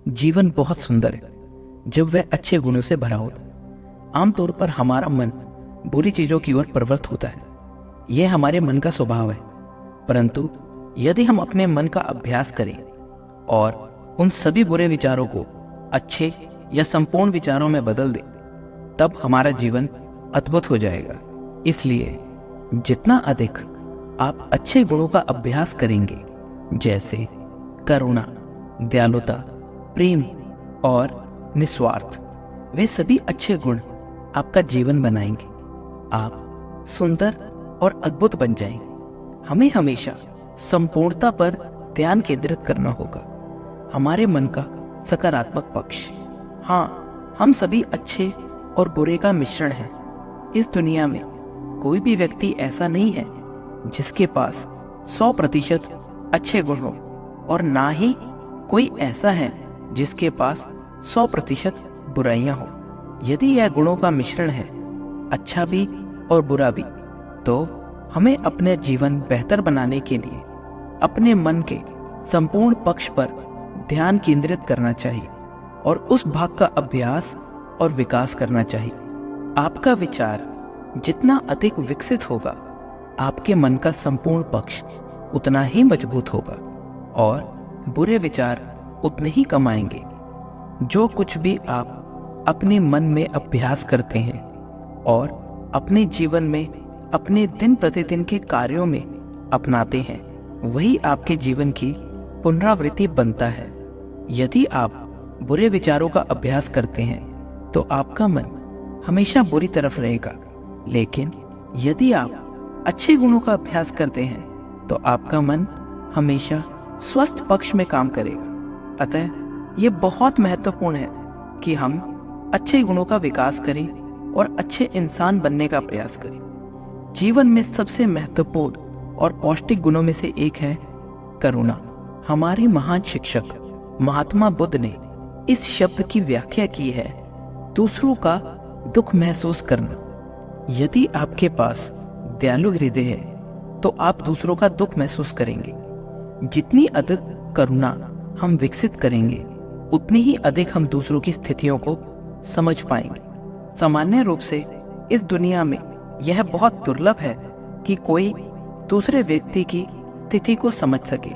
जीवन बहुत सुंदर है जब वह अच्छे गुणों से भरा होता। आमतौर पर हमारा मन बुरी चीजों की ओर प्रवृत्त होता है। यह हमारे मन का स्वभाव है, परंतु यदि हम अपने मन का अभ्यास करें और उन सभी बुरे विचारों को अच्छे या संपूर्ण विचारों में बदल दें, तब हमारा जीवन अद्भुत हो जाएगा। इसलिए जितना अधिक आप अच्छे गुणों का अभ्यास करेंगे, जैसे करुणा, दयालुता, प्रेम और निस्वार्थ, वे सभी अच्छे गुण आपका जीवन बनाएंगे। आप सुंदर और अद्भुत बन जाएंगे। हमें हमेशा संपूर्णता पर ध्यान केंद्रित करना होगा। हमारे मन का सकारात्मक पक्ष। हाँ, हम सभी अच्छे और बुरे का मिश्रण हैं। इस दुनिया में कोई भी व्यक्ति ऐसा नहीं है जिसके पास 100% अच्छे गुण हो, और ना ही कोई ऐसा है जिसके पास 100% बुराइयां हो। यदि यह गुणों का मिश्रण है, अच्छा भी और बुरा भी, तो हमें अपने जीवन बेहतर बनाने के लिए अपने मन के संपूर्ण पक्ष पर ध्यान केंद्रित करना चाहिए और उस भाग का अभ्यास और विकास करना चाहिए। आपका विचार जितना अधिक विकसित होगा, आपके मन का संपूर्ण पक्ष उतना ही मजबूत होगा और बुरे विचार उतने ही कम आएंगे। जो कुछ भी आप अपने मन में अभ्यास करते हैं और अपने जीवन में अपने दिन प्रतिदिन के कार्यों में अपनाते हैं, वही आपके जीवन की पुनरावृत्ति बनता है। यदि आप बुरे विचारों का अभ्यास करते हैं तो आपका मन हमेशा बुरी तरफ रहेगा, लेकिन यदि आप अच्छे गुणों का अभ्यास करते हैं तो आपका मन हमेशा स्वस्थ पक्ष में काम करेगा। अतः ये बहुत महत्वपूर्ण है कि हम अच्छे गुणों का विकास करें और अच्छे इंसान बनने का प्रयास करें। जीवन में सबसे महत्वपूर्ण और पौष्टिक गुणों में से एक है करुणा। हमारे महान शिक्षक महात्मा बुद्ध ने इस शब्द की व्याख्या की है, दूसरों का दुख महसूस करना। यदि आपके पास दयालु हृदय है तो आप दूसरों का दुख महसूस करेंगे। जितनी अधिक करुणा हम विकसित करेंगे, उतनी ही अधिक हम दूसरों की स्थितियों को समझ पाएंगे। सामान्य रूप से इस दुनिया में यह बहुत दुर्लभ है कि कोई दूसरे व्यक्ति की स्थिति को समझ सके।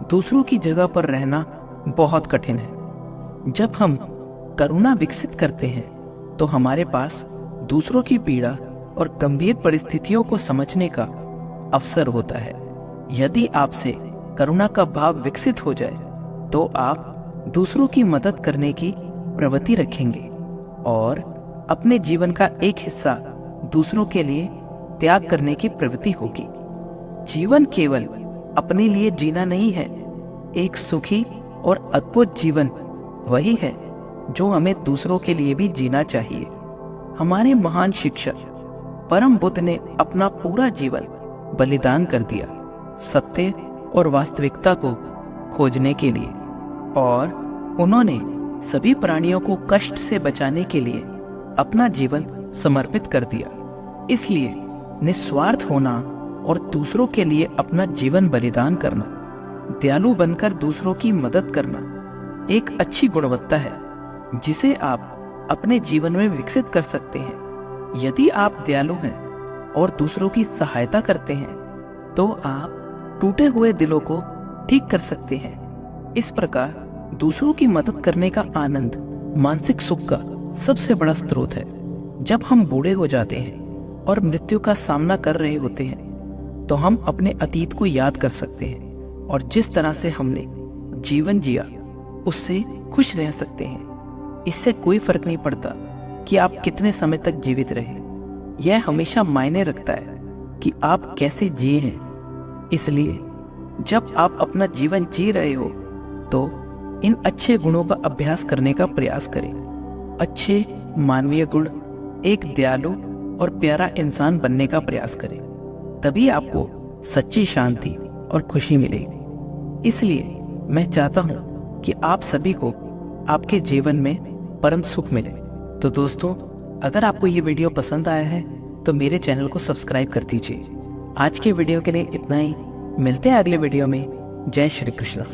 दूसरों की जगह पर रहना बहुत कठिन है। जब हम करुणा विकसित करते हैं तो हमारे पास दूसरों की पीड़ा और गंभीर परिस्थितियों को समझने का अवसर होता है। यदि आपसे करुणा का भाव विकसित हो जाए तो आप दूसरों की मदद करने की प्रवृत्ति रखेंगे और अपने जीवन का एक हिस्सा दूसरों के लिए त्याग करने की प्रवृत्ति होगी। जीवन केवल अपने लिए जीना नहीं है। एक सुखी और अद्भुत जीवन वही है जो हमें दूसरों के लिए भी जीना चाहिए। हमारे महान शिक्षक परम बुद्ध ने अपना पूरा जीवन बलिदान कर दिया, सत्य और वास्तविकता को खोजने के लिए, और उन्होंने सभी प्राणियों को कष्ट से बचाने के लिए अपना जीवन समर्पित कर दिया। इसलिए निस्वार्थ होना और दूसरों के लिए अपना जीवन बलिदान करना, दयालु बनकर दूसरों की मदद करना एक अच्छी गुणवत्ता है जिसे आप अपने जीवन में विकसित कर सकते हैं। यदि आप दयालु हैं और दूसरों की सहायता करते हैं तो आप टूटे हुए दिलों को ठीक कर सकते हैं। इस प्रकार दूसरों की मदद करने का आनंद मानसिक सुख का सबसे बड़ा स्रोत है। जब हम बूढ़े हो जाते हैं और मृत्यु का सामना कर रहे होते हैं तो हम अपने अतीत को याद कर सकते हैं और जिस तरह से हमने जीवन जिया उससे खुश रह सकते हैं। इससे कोई फर्क नहीं पड़ता कि आप कितने समय तक जीवित रहे, यह हमेशा मायने रखता है कि आप कैसे जिए हैं। इसलिए जब आप अपना जीवन जी रहे हो तो इन अच्छे गुणों का अभ्यास करने का प्रयास करें। अच्छे मानवीय गुण, एक दयालु और प्यारा इंसान बनने का प्रयास करें, तभी आपको सच्ची शांति और खुशी मिलेगी। इसलिए मैं चाहता हूं कि आप सभी को आपके जीवन में परम सुख मिले। तो दोस्तों, अगर आपको ये वीडियो पसंद आया है तो मेरे चैनल को सब्सक्राइब कर दीजिए। आज के वीडियो के लिए इतना ही। मिलते हैं अगले वीडियो में। जय श्री कृष्ण।